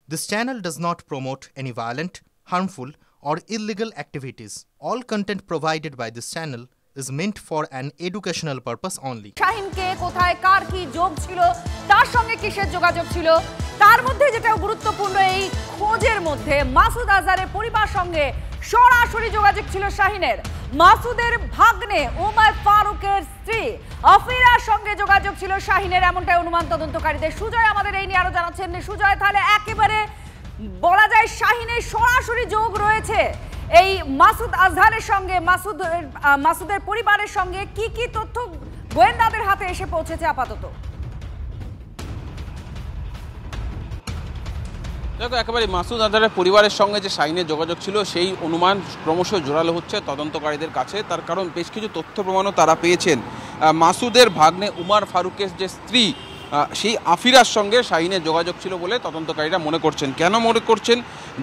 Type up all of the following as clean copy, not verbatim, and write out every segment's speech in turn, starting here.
This channel does not promote any violent, harmful, or illegal activities. All content provided by this channel is meant for an educational purpose only. শাহিনকে কোথায় কার কি যোগ ছিল, তার সঙ্গে কিসের যোগাযোগ ছিল, তার মধ্যে যেটা গুরুত্বপূর্ণ এই খোঁজের মধ্যে মাসুদ আজহারের পরিবার সঙ্গে সরাসরি যোগাযোগ ছিল শাহিনের। মাসুদের ভাগ্নে উমর ফারুকের স্ত্রী আফিরার সঙ্গে যোগাযোগ ছিল শাহিনের, এমনটাই অনুমান তদন্তকারীদের। সুজয় আমাদের এই নিয়ে আরো জানাচ্ছেন। সুজয়, তাহলে একেবারে বলা যায় শাহিনের সরাসরি যোগ রয়েছে এই মাসুদ আজহারের সঙ্গে। মাসুদের পরিবারের সঙ্গে কি কি তথ্য গোয়েন্দাদের হাতে এসে পৌঁছেছে আপাতত? দেখো, একেবারে মাসুদ আজহারের পরিবারের সঙ্গে যে শাহিনের যোগাযোগ ছিল সেই অনুমান ক্রমশ জোরালো হচ্ছে তদন্তকারীদের কাছে। তার কারণ বেশ কিছু তথ্য প্রমাণও তারা পেয়েছেন। মাসুদের ভাগ্নে উমর ফারুকের যে স্ত্রী সেই আফিরার সঙ্গে শাহিনের যোগাযোগ ছিল বলে তদন্তকারীরা মনে করছেন। কেন মনে করছেন?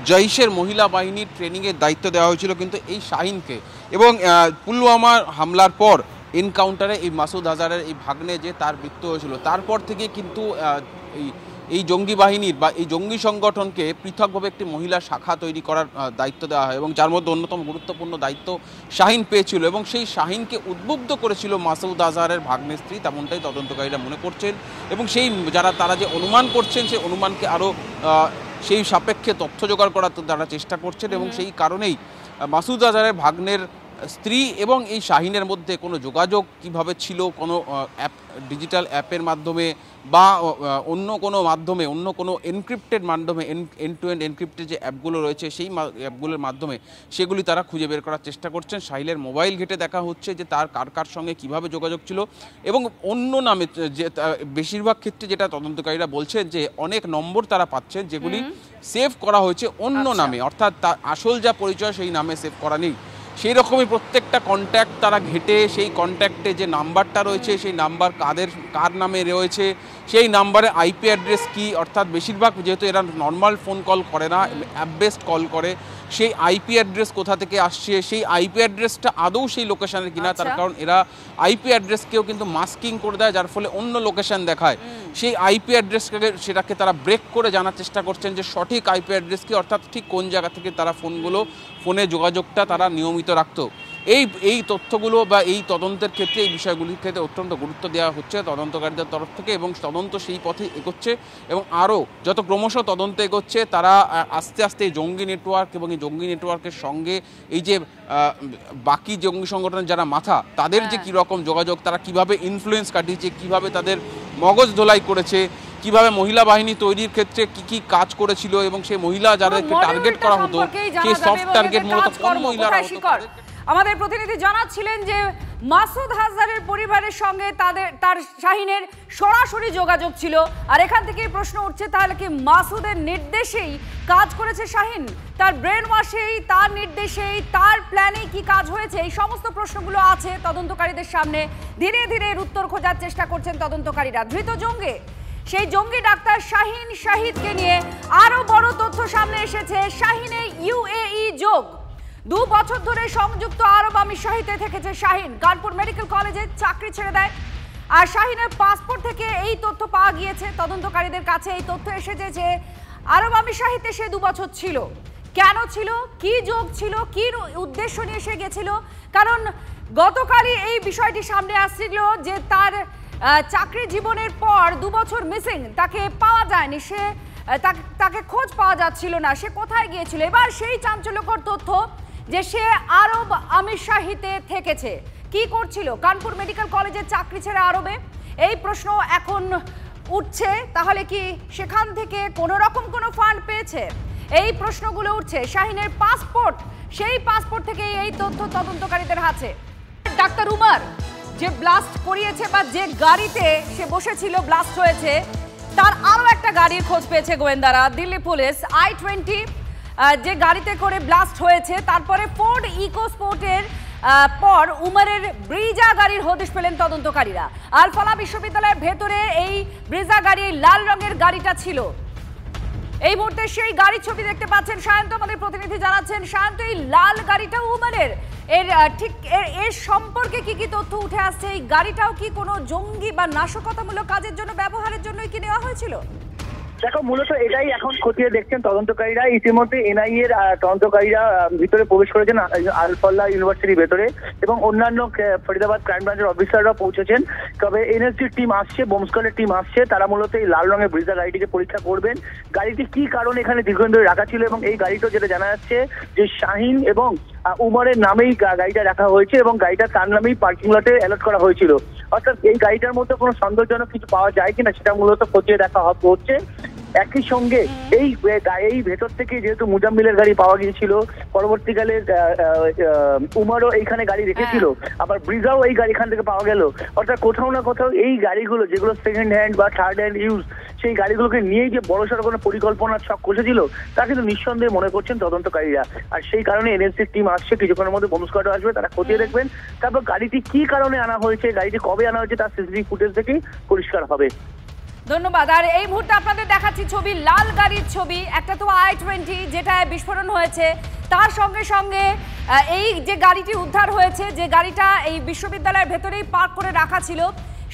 জৈশের মহিলা বাহিনীর ট্রেনিংয়ের দায়িত্ব দেওয়া হয়েছিল কিন্তু এই শাহিনকে, এবং পুলওয়ামা হামলার পর এনকাউন্টারে এই মাসুদ আজহারের এই ভাগ্নে যে তার মৃত্যু হয়েছিল, তারপর থেকে কিন্তু এই জঙ্গি বাহিনীর বা এই জঙ্গি সংগঠনকে পৃথকভাবে একটি মহিলা শাখা তৈরি করার দায়িত্ব দেওয়া হয়, এবং যার মধ্যে অন্যতম গুরুত্বপূর্ণ দায়িত্ব শাহিন পেয়েছিল, এবং সেই শাহিনকে উদ্বুদ্ধ করেছিল মাসুদ আজহারের ভাগ্নের স্ত্রী, তেমনটাই তদন্তকারীরা মনে করছেন। এবং সেই তারা যে অনুমান করছেন সেই অনুমানকে আরও সেই সাপেক্ষে তথ্য জোগাড় করার তারা চেষ্টা করছেন, এবং সেই কারণেই মাসুদ আজহারের ভাগ্নের স্ত্রী এবং এই শাহিনের মধ্যে কোনো যোগাযোগ কিভাবে ছিল, কোনো অ্যাপ, ডিজিটাল অ্যাপের মাধ্যমে বা অন্য কোনো মাধ্যমে, অন্য কোনো এনক্রিপ্টেড মাধ্যমে, এন্ড টু এন্ড এনক্রিপ্টেড যে অ্যাপগুলো রয়েছে সেই অ্যাপগুলোর মাধ্যমে সেগুলি তারা খুঁজে বের করার চেষ্টা করছেন। শাহিনের মোবাইল ঘেটে দেখা হচ্ছে যে তার কার সঙ্গে কিভাবে যোগাযোগ ছিল, এবং অন্য নামে যে বেশিরভাগ ক্ষেত্রে যেটা তদন্তকারীরা বলছেন যে অনেক নম্বর তারা পাচ্ছেন যেগুলি সেভ করা হয়েছে অন্য নামে, অর্থাৎ তার আসল যা পরিচয় সেই নামে সেভ করা নেই। সেই রকমই প্রত্যেকটা কন্ট্যাক্ট তারা ঘেটে সেই কন্ট্যাক্টে যে নাম্বারটা রয়েছে সেই নাম্বার কার নামে রয়েছে, সেই নাম্বারে আইপি অ্যাড্রেস কি, অর্থাৎ বেশিরভাগ যেহেতু এরা নর্মাল ফোন কল করে না, অ্যাপ বেসড কল করে, সেই আইপি অ্যাড্রেস কোথা থেকে আসছে, সেই আইপি অ্যাড্রেসটা আদৌ সেই লোকেশানের কিনা, তার কারণ এরা আইপি অ্যাড্রেসকেও কিন্তু মাস্কিং করে দেয়, যার ফলে অন্য লোকেশান দেখায়। সেই আইপি অ্যাড্রেসকে সেটাকে তারা ব্রেক করে জানার চেষ্টা করছেন যে সঠিক আইপি অ্যাড্রেস কি, অর্থাৎ ঠিক কোন জায়গা থেকে তারা ফোনে যোগাযোগটা তারা নিয়মিত রাখতো। এই তথ্যগুলো বা এই তদন্তের ক্ষেত্রে এই বিষয়গুলির ক্ষেত্রে অত্যন্ত গুরুত্ব দেওয়া হচ্ছে তদন্তকারীদের তরফ থেকে, এবং তদন্ত সেই পথে এগোচ্ছে, এবং আরও যত ক্রমশ তদন্ত এগোচ্ছে তারা আস্তে আস্তে এই জঙ্গি নেটওয়ার্ক এবং এই জঙ্গি নেটওয়ার্কের সঙ্গে এই যে বাকি জঙ্গি সংগঠনের যারা মাথা, তাদের যে কীরকম যোগাযোগ, তারা কিভাবে ইনফ্লুয়েন্স কাটিয়েছে, কিভাবে তাদের মগজ ধোলাই করেছে, কিভাবে মহিলা বাহিনী তৈরির ক্ষেত্রে কি কি কাজ করেছিল, এবং সেই মহিলা যাদেরকে টার্গেট করা হতো সেই সফট টার্গেট মূলত কোন মহিলারা হতো। আমাদের প্রতিনিধি জানাচ্ছিলেন যে মাসুদ আজহারের পরিবারের সঙ্গে তার শাহিনের সরাসরি যোগাযোগ ছিল। আর এখান থেকেই প্রশ্ন উঠছে, তাহলে কি মাসুদের নির্দেশেই কাজ করেছে শাহিন? তার ব্রেন ওয়াশেই, তার নির্দেশেই, তার প্ল্যানেই কি কাজ হয়েছে? এই সমস্ত প্রশ্নগুলো আছে তদন্তকারীদের সামনে। ধীরে ধীরে এর উত্তর খোঁজার চেষ্টা করছেন তদন্তকারীরা। ধৃত জঙ্গি, সেই জঙ্গি ডাক্তার শাহিন শাহিদকে নিয়ে আরো বড় তথ্য সামনে এসেছে। শাহিনের ইউএই যোগ। 2 বছর ধরে সংযুক্ত আরব আমিরাতে থেকেছে শাহিন। কানপুর মেডিকেল কলেজে চাকরি ছেড়ে দেয়। আর শাহিনের পাসপোর্ট থেকে এই তথ্য পাওয়া গিয়েছে। তদন্তকারীদের কাছে এই তথ্য এসেছে যে আরব আমিরাতে সে 2 বছর ছিল। কেন ছিল, কি যোগ ছিল, কি উদ্দেশ্য নিয়ে সে গেছিল? কারণ গতকালই এই বিষয়টি সামনে আসছিল যে তার চাকরি জীবনের পর 2 বছর মিসিং, তাকে পাওয়া যায়নি, তাকে খোঁজ পাওয়া যাচ্ছিল না, সে কোথায় গিয়েছিল। এবার সেই চাঞ্চল্যকর তথ্য যে সে আরব আমিরাতে থেকেছে। কি করছিল? কানপুর মেডিকেল কলেজে চাকরি ছেড়ে আরবে। এই প্রশ্ন এখন উঠছে, তাহলে কি সেখান থেকে কোনো রকম কোনো ফান্ড পেয়েছে? এই প্রশ্নগুলো উঠছে। শাহিনের পাসপোর্ট, সেই পাসপোর্ট থেকে এই তথ্য তদন্তকারীদের হাতে। ডাক্তার উমর যে ব্লাস্ট করিয়েছে বা যে গাড়িতে সে বসেছিল ব্লাস্ট হয়েছে, তার আরও একটা গাড়ির খোঁজ পেয়েছে গোয়েন্দারা। দিল্লি পুলিশ i20 যে গাড়িতে করে ব্লাস্ট হয়েছে, তারপরে ফোর্ড ইকোস্পোর্টের পর উমরের ব্রিজা গাড়ির হদিশ পেলেন তদন্তকারীরা। আল-ফালাহ বিশ্ববিদ্যালয়ের ভেতরে এই ব্রিজা গাড়ি, লাল রঙের গাড়িটা ছিল। এই মুহূর্তে সেই গাড়ির ছবি দেখতে পাচ্ছেন সায়ন্ত, আমাদের প্রতিনিধি জানাচ্ছেন। সায়ন্ত, এই লাল গাড়িটা উমরের, এর সম্পর্কে কি কি তথ্য উঠে আসছে? এই গাড়িটাও কি কোনো জঙ্গি বা নাশকতামূলক কাজের জন্য ব্যবহারের জন্যই কি নেওয়া হয়েছিল? দেখো, মূলত এটাই এখন খতিয়ে দেখছেন তদন্তকারীরা। ইতিমধ্যে এনআইএ এর তদন্তকারীরা ভিতরে প্রবেশ করেছেন আলফাল্লা ইউনিভার্সিটির ভেতরে, এবং অন্যান্য ফরিদাবাদ ক্রাইম ব্রাঞ্চের অফিসাররা পৌঁছেছেন। তবে এনএসজির টিম আসছে, বোম স্কোয়াডের টিম আসছে, তারা মূলত এই লাল রঙের ব্রিজা গাড়িটিকে পরীক্ষা করবেন। গাড়িটি কি কারণে এখানে দীর্ঘদিন ধরে রাখা ছিল, এবং এই গাড়িটা যেটা জানা যাচ্ছে যে শাহিন এবং উমরের নামেই গাড়িটা রাখা হয়েছে, এবং গাড়িটা তার নামেই পার্কিং লটে অ্যালট করা হয়েছিল। অর্থাৎ এই গাড়িটার মধ্যে কোনো সন্দেহজনক কিছু পাওয়া যায় কিনা সেটা মূলত খতিয়ে দেখা হচ্ছে। একই সঙ্গে এই ভেতর থেকে যেহেতু মুজাম্মিলের গাড়ি পাওয়া গিয়েছিল, পরবর্তীকালে উমরও এইখানে গাড়ি রেখেছিল, আবার ব্রিজাও এই গাড়ি এখান থেকে পাওয়া গেল। অর্থাৎ কোথাও না কোথাও এই গাড়িগুলো যেগুলো সেকেন্ড হ্যান্ড বা থার্ড হ্যান্ড ইউজ, সেই গাড়িগুলোকে নিয়েই যে বড়সড় কোনো পরিকল্পনার ছক কষেছিল তা কিন্তু নিঃসন্দেহে মনে করছেন তদন্তকারীরা। আর সেই কারণে এনএসজির টিম আসছে, কিছুক্ষণের মধ্যে বোম স্কোয়াডও আসবে, তারা খতিয়ে দেখবেন। তারপর গাড়িটি কি কারণে আনা হয়েছে, গাড়িটি কবে আনা হয়েছে, তার সিসিটিভি ফুটেজ থেকেই পরিষ্কার হবে। ধন্যবাদ। আর এই মুহূর্তে আপনাদের দেখাচ্ছি ছবি, লাল গাড়ির ছবি। একটা তো i20 যেটায় বিস্ফোরণ হয়েছে, তার সঙ্গে সঙ্গে এই যে গাড়িটি উদ্ধার হয়েছে, যে গাড়িটা এই বিশ্ববিদ্যালয়ের ভেতরেই পার্ক করে রাখা ছিল,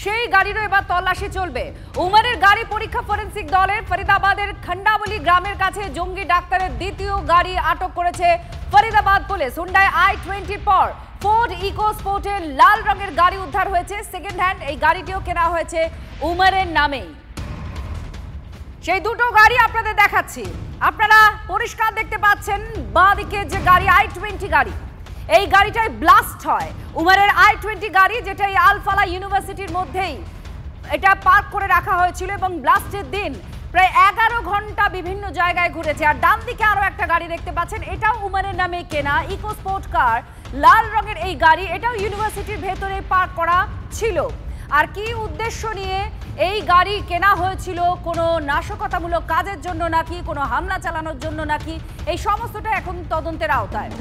সেই গাড়িরও এবার তল্লাশি চলবে। উমরের গাড়ি পরীক্ষা ফরেন্সিক দলের। ফরিদাবাদের খন্ডাবলি গ্রামের কাছে জঙ্গি ডাক্তারের দ্বিতীয় গাড়ি আটক করেছে ফরিদাবাদ পুলিশ। হুন্ডাই i20 পর ফোর্ড ইকোস্পোর্টের লাল রঙের গাড়ি উদ্ধার হয়েছে, সেকেন্ড হ্যান্ড। এই গাড়িটিও কেনা হয়েছে উমরের নামেই। সেই দুটো গাড়ি আপনাদের দেখাচ্ছি, আপনারা পরিষ্কার দেখতে পাচ্ছেন। বাঁ দিকে যে গাড়ি i20 গাড়ি, এই গাড়িটায় ব্লাস্ট হয়। উমরের i20 গাড়ি, যেটা এই আলফালা ইউনিভার্সিটির মধ্যেই এটা পার্ক করে রাখা হয়েছিল, এবং ব্লাস্টের দিন প্রায় 11 ঘন্টা বিভিন্ন জায়গায় ঘুরেছে। আর ডান দিকে আরো একটা গাড়ি দেখতে পাচ্ছেন, এটাও উমরের নামে কেনা ইকোস্পোর্ট কার, লাল রঙের এই গাড়ি, এটাও ইউনিভার্সিটির ভেতরে পার্ক করা ছিল। আর কি উদ্দেশ্য নিয়ে এই গাড়ি কেনা হয়েছিল, কোনো নাশকতামূলক কাজের জন্য নাকি কোনো হামলা চালানোর জন্য নাকি, এই সমস্তটা এখন তদন্তের আওতায়।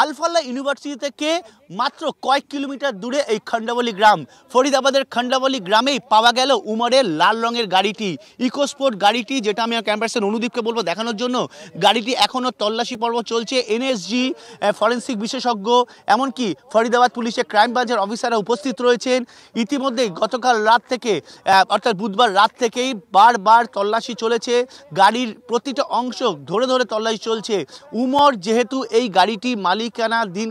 আলফাল্লা ইউনিভার্সিটি থেকে মাত্র কয়েক কিলোমিটার দূরে এই খন্ডাবলি গ্রাম, ফরিদাবাদের খন্ডাবলি গ্রামেই পাওয়া গেল উমরের লাল রঙের গাড়িটি, ইকোস্পোর্ট গাড়িটি, যেটা আমি ক্যাম্পাসের অনুদীপকে বলবো দেখানোর জন্য। গাড়িটি এখনও তল্লাশি পর্ব চলছে। এনএসজি, ফরেন্সিক বিশেষজ্ঞ, এমনকি ফরিদাবাদ পুলিশের ক্রাইম ব্রাঞ্চের অফিসাররা উপস্থিত রয়েছেন। ইতিমধ্যেই গতকাল রাত থেকে, অর্থাৎ বুধবার রাত থেকেই বারবার তল্লাশি চলেছে। গাড়ির প্রতিটা অংশ ধরে ধরে তল্লাশি চলছে। উমর যেহেতু এই গাড়িটি মালিকানা দিন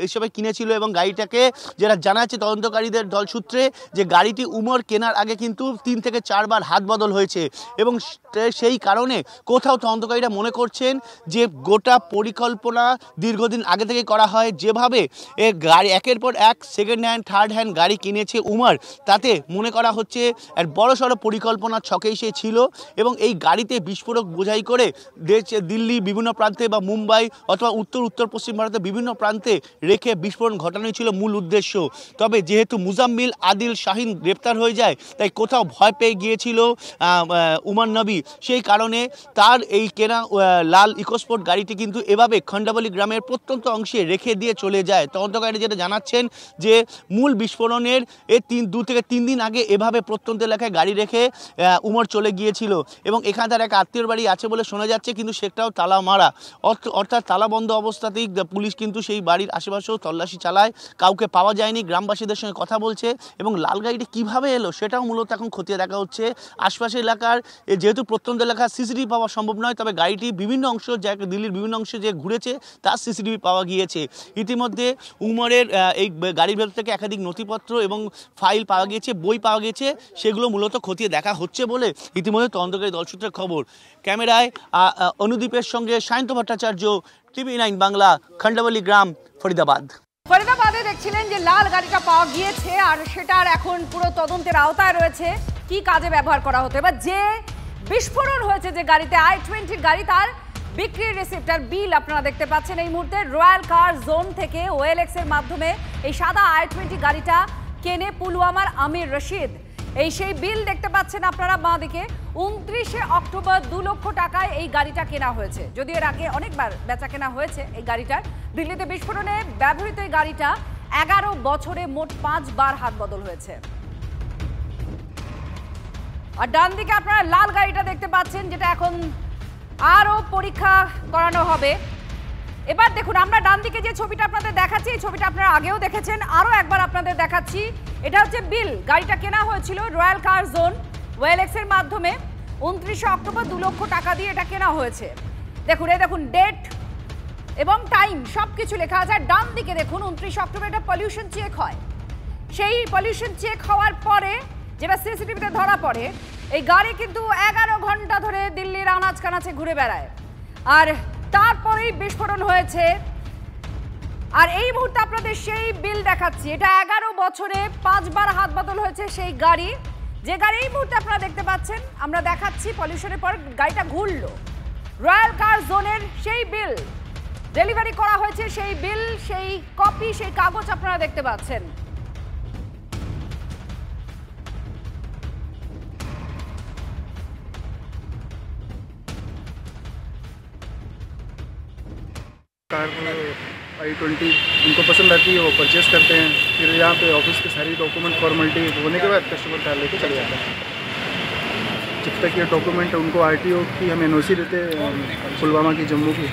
হিসেবে কিনেছিল, এবং গাড়িটাকে যেটা জানা যাচ্ছে তদন্তকারীদের দল সূত্রে, যে গাড়িটি উমর কেনার আগে কিন্তু 3 থেকে 4 বার হাত বদল হয়েছে, এবং সেই কারণে কোথাও তদন্তকারীরা মনে করছেন যে গোটা পরিকল্পনা দীর্ঘদিন আগে থেকে করা হয়। যেভাবে গাড়ি একের পর এক সেকেন্ড হ্যান্ড থার্ড হ্যান্ড গাড়ি কিনেছে উমর, তাতে মনে করা হচ্ছে এক বড়সড় পরিকল্পনার ছকেই সে ছিল, এবং এই গাড়িতে বিস্ফোরক বোঝাই করে দিল্লি বিভিন্ন প্রান্তে বা মুম্বাই অথবা উত্তর পশ্চিম ভারতের বিভিন্ন প্রান্তে রেখে বিস্ফোরণ ঘটানোই ছিল মূল উদ্দেশ্য। তবে যেহেতু মুজাম্মিল, আদিল, শাহিন গ্রেপ্তার হয়ে যায়, তাই কোথাও ভয় পেয়ে গিয়েছিল উমর নবী। সেই কারণে তার এই কেনা লাল ইকোস্পোর্ট গাড়িটি কিন্তু এভাবে খন্ডাবলি গ্রামের প্রত্যন্ত অংশে রেখে দিয়ে চলে যায়। তদন্তকারী যেটা জানাচ্ছেন যে মূল বিস্ফোরণের 2 থেকে 3 দিন আগে এভাবে প্রত্যন্ত এলাকায় গাড়ি রেখে উমর চলে গিয়েছিল, এবং এখানে তার এক আত্মীয়র বাড়ি আছে বলে শোনা যাচ্ছে, কিন্তু সেটাও তালা মারা, অর্থাৎ তালা বন্ধ অবস্থাতেই পুলিশ কিন্তু সেই বাড়ির আশেপাশেও তল্লাশি চালায়, কাউকে পাওয়া যায়নি। গ্রামবাসীদের সঙ্গে কথা বলছে, এবং লাল গাড়িটি কীভাবে এলো সেটাও মূলত এখন খতিয়ে দেখা হচ্ছে। আশপাশের এলাকার যেহেতু প্রত্যন্ত এলাকার সিসিটিভি পাওয়া সম্ভব নয়, তবে গাড়িটি বিভিন্ন অংশ, দিল্লির বিভিন্ন অংশে যে ঘুরেছে তার সিসিটিভি পাওয়া গিয়েছে। ইতিমধ্যে উমরের এই গাড়ির ভেতর থেকে একাধিক নথিপত্র এবং ফাইল পাওয়া গিয়েছে, বই পাওয়া গিয়েছে, সেগুলো মূলত খতিয়ে দেখা হচ্ছে বলে ইতিমধ্যে তদন্তকারী দলসূত্রের খবর। ক্যামেরায় অনুদীপের সঙ্গে সায়ন্ত ভট্টাচার্য, TV9 বাংলা, খন্ডাবলি গ্রাম, ফরিদাবাদ। ফরিদাবাদে দেখছিলেন যে লাল গাড়িটা পাওয়া গিয়েছে, আর সেটার এখন পুরো তদন্তের আওতায় রয়েছে কি কাজে ব্যবহার করা হতো। এবার যে বিস্ফোরণ হয়েছে যে গাড়িতে, i20 গাড়ি, তার বিক্রির রিসিপ্টার বিল আপনারা দেখতে পাচ্ছেন এই মুহূর্তে। রয়্যাল কার জোন থেকে OLX এর মাধ্যমে এই সাদা i20 গাড়িটা কেনে পুলওয়ামার আমির রশিদ। এই সেই বিল দেখতে পাচ্ছেন আপনারা বাঁ দিকে। 29শে অক্টোবর 2 লক্ষ টাকায় এই গাড়িটা কেনা হয়েছে, যদিও এর আগে অনেকবার বেচা কেনা হয়েছে এই গাড়িটার। দিল্লিতে বিস্ফোরণে ব্যবহৃত এই গাড়িটা 11 বছরে মোট 5 বার হাত বদল হয়েছে। আর ডান দিকে আপনারা লাল গাড়িটা দেখতে পাচ্ছেন, যেটা এখন আরও পরীক্ষা করানো হবে। এবার দেখুন, আমরা ডান দিকে যে ছবিটা আপনাদের দেখাচ্ছি, এই ছবিটা আপনারা আগেও দেখেছেন, আরও একবার আপনাদের দেখাচ্ছি। এটা হচ্ছে বিল। গাড়িটা কেনা হয়েছিল রয়্যাল কার জোন ওয়েলএক্সের মাধ্যমে 29 অক্টোবর 2 লক্ষ টাকা দিয়ে এটা কেনা হয়েছে। দেখুন, এই দেখুন ডেট এবং টাইম সব কিছু লেখা আছে। ডান দিকে দেখুন 29 অক্টোবর এটা পলিউশন চেক হয়। সেই পলিউশন চেক হওয়ার পরে যেটা সিসিটিভিতে ধরা পড়ে, এই গাড়ি কিন্তু 11 ঘন্টা ধরে দিল্লির আনাচ কানাচে ঘুরে বেড়ায়, আর তারপরেই বিস্ফোরণ হয়েছে। আর এই মুহূর্তে আপনাদের সেই বিল দেখাচ্ছি। এটা 11 বছরে 5 বার হাত বদল হয়েছে সেই গাড়ি, যে গাড়ি এই মুহূর্তে আপনারা দেখতে পাচ্ছেন। আমরা দেখাচ্ছি পলিউশনের পর গাড়িটা ঘুরলো। রয়্যাল কার জোনের সেই বিল ডেলিভারি করা হয়েছে, সেই বিল, সেই কপি, সেই কাগজ আপনারা দেখতে পাচ্ছেন। कार i20 उनको पसंद आती है, वो परचेस करते हैं। फिर यहाँ पे ऑफिस की सारी डॉक्यूमेंट फॉर्मेलिटी होने के बाद कस्टमर कार लेके चले जाता है। जब तक ये डॉक्यूमेंट उनको RTO की हम NOC देते हैं, पुलवामा की, जम्मू की,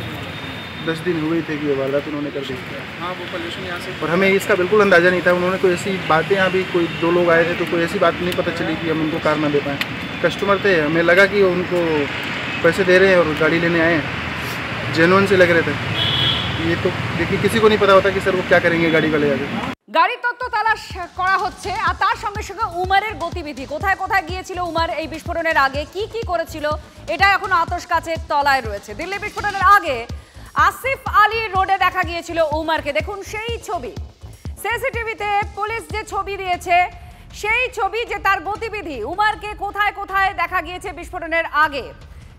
10 दिन हुए थे कि ये वारदात उन्होंने कर दी। हाँ, वो पोल्यूशन यहाँ से, और हमें इसका बिल्कुल अंदाज़ा नहीं था। उन्होंने कोई ऐसी बातें, यहाँ भी कोई 2 लोग आए थे तो कोई ऐसी बात नहीं पता चली कि हम उनको कार ना दे पाएँ। कस्टमर थे, हमें लगा कि उनको पैसे दे रहे हैं और गाड़ी लेने आए हैं, जेन्युइन से लग रहे थे। ये तो देखिए किसी को नहीं पता होता कि सर वो क्या करेंगे गाड़ी वाले आगे। গাড়ি তত্ত্ব তালাশ করা হচ্ছে, আর তার সঙ্গে সঙ্গে উমারের গতিবিধি, কোথায় কোথায় গিয়েছিল উমার এই বিস্ফোরণের আগে, কি কি করেছিল, এটা এখন আতশ কাচের তলায় রয়েছে। দিল্লি বিস্ফোরণের আগে আসিফ আলী রোডে দেখা গিয়েছিল উমারকে। দেখুন সেই ছবি, সিসিটিভিতে পুলিশ যে ছবি দিয়েছে সেই ছবি, যে তার গতিবিধি, উমারকে কোথায় কোথায় দেখা গিয়েছে বিস্ফোরণের আগে।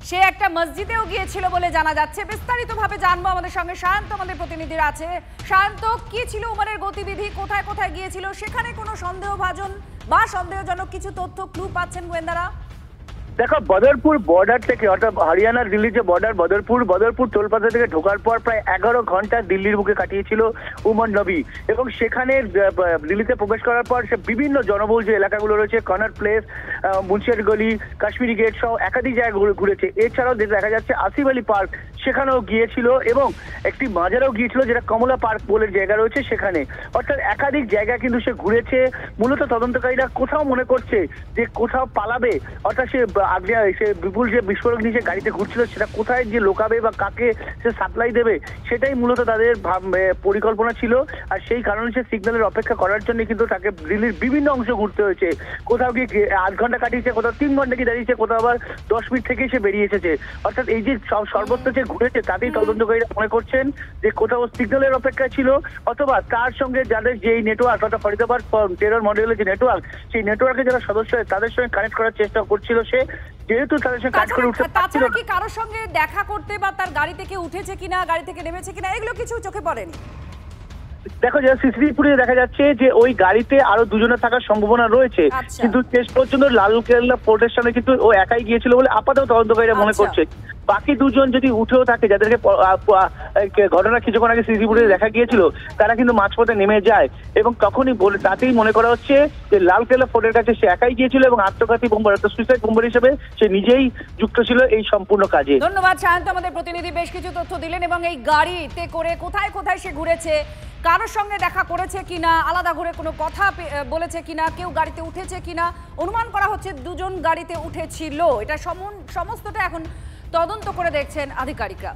সে একটা মসজিদেও গিয়েছিল বলে জানা যাচ্ছে। বিস্তারিতভাবে জানবো, আমাদের সঙ্গে শান্ত আমাদের প্রতিনিধির আছে। শান্ত, কি ছিল উমারের গতিবিধি, কোথায় কোথায় গিয়েছিল, সেখানে কোনো সন্দেহভাজন বা সন্দেহজনক কিছু তথ্য ক্লু পাচ্ছেন গোয়েন্দারা? দেখো, বদরপুর বর্ডার থেকে, অর্থাৎ হরিয়ানার দিল্লির যে বর্ডার বদরপুর টোলপ্লাজা থেকে ঢোকার পর প্রায় 11 ঘন্টা দিল্লির বুকে কাটিয়েছিল উমর নবী। এবং সেখানে দিল্লিতে প্রবেশ করার পর সে বিভিন্ন জনবহুল যে এলাকাগুলো রয়েছে, কনট প্লেস, মুন্সিয়ার গলি, কাশ্মীরি গেট সহ একাধিক জায়গায় ঘুরেছে। এছাড়াও দেখা যাচ্ছে আসিফ আলী পার্ক, সেখানেও গিয়েছিল, এবং একটি মাজারেও গিয়েছিল যেটা কমলা পার্ক বলে জায়গা রয়েছে সেখানে। অর্থাৎ একাধিক জায়গা কিন্তু সে ঘুরেছে। মূলত তদন্তকারীরা কোথাও মনে করছে যে কোথাও পালাবে, অর্থাৎ সে বিপুল যে বিস্ফোরক নিয়ে যে গাড়িতে ঘুরছিল সেটা কোথায় যে লোকাবে বা কাকে সে সাপ্লাই দেবে, সেটাই মূলত তাদের পরিকল্পনা ছিল। আর সেই কারণে সে সিগন্যালের অপেক্ষা করার জন্য কিন্তু তাকে দিল্লির বিভিন্ন অংশ ঘুরতে হয়েছে। কোথাও গিয়ে 8 ঘন্টা কাটিয়েছে, কোথাও 3 ঘন্টা গিয়ে দাঁড়িয়েছে, কোথাও আবার 10 মিনিট থেকেই সে বেরিয়ে এসেছে। অর্থাৎ এই যে সর্বত্র যে ঘুরেছে, তাতেই তদন্তকারীরা মনে করছেন যে কোথাও সিগন্যালের অপেক্ষা ছিল, অথবা তার সঙ্গে যাদের যে নেটওয়ার্ক, অর্থাৎ ফরিদাবাদ টেরর মডেলের যে নেটওয়ার্ক, সেই নেটওয়ার্কের যারা সদস্য তাদের সঙ্গে কানেক্ট করার চেষ্টা করছিল সে, যেহেতু তাদের সঙ্গে কাজ করে উঠতে পারছিল না। কি কারোর সঙ্গে দেখা করতে বা তার গাড়ি থেকে উঠেছে কিনা, গাড়ি থেকে নেমেছে কিনা, এগুলো কিছু চোখে পড়েনি? দেখো, যে সিসিটিভি দেখা যাচ্ছে যে ওই গাড়িতে আরো 2 জনের থাকার সম্ভাবনা রয়েছে, কিন্তু শেষ পর্যন্ত লালকেল্লা পোর্টের সামনে কিন্তু ও একাই গিয়েছিল বলে আপাতত তদন্তকারীরা মনে করছে। বাকি 2 জন যদি উঠেও থাকে, যাদেরকে ঘটনা কিছুক্ষণ আগে সিসিটিভিতে দেখা গিয়েছিল, তারা কিন্তু মাঝপথে নেমে যায়, এবং তখনই তাতেই মনে করা হচ্ছে যে লালকেল্লা ফোর্টের কাছে সে একাই গিয়েছিল এবং আত্মঘাতী বোম্বার, অর্থাৎ সুইসাইড বোম্বার হিসেবে সে নিজেই যুক্ত ছিল এই সম্পূর্ণ কাজে। ধন্যবাদ শান্ত, আমাদের প্রতিনিধি বেশ কিছু তথ্য দিলেন, এবং এই গাড়িতে করে কোথায় কোথায় সে ঘুরেছে, কারোর সঙ্গে দেখা করেছে কিনা, আলাদা ঘুরে কোনো কথা বলেছে কিনা, কেউ গাড়িতে উঠেছে কিনা, অনুমান করা হচ্ছে 2 জন গাড়িতে উঠেছিল। এটা সমস্তটা এখন তদন্ত করে দেখছেন আধিকারিকরা।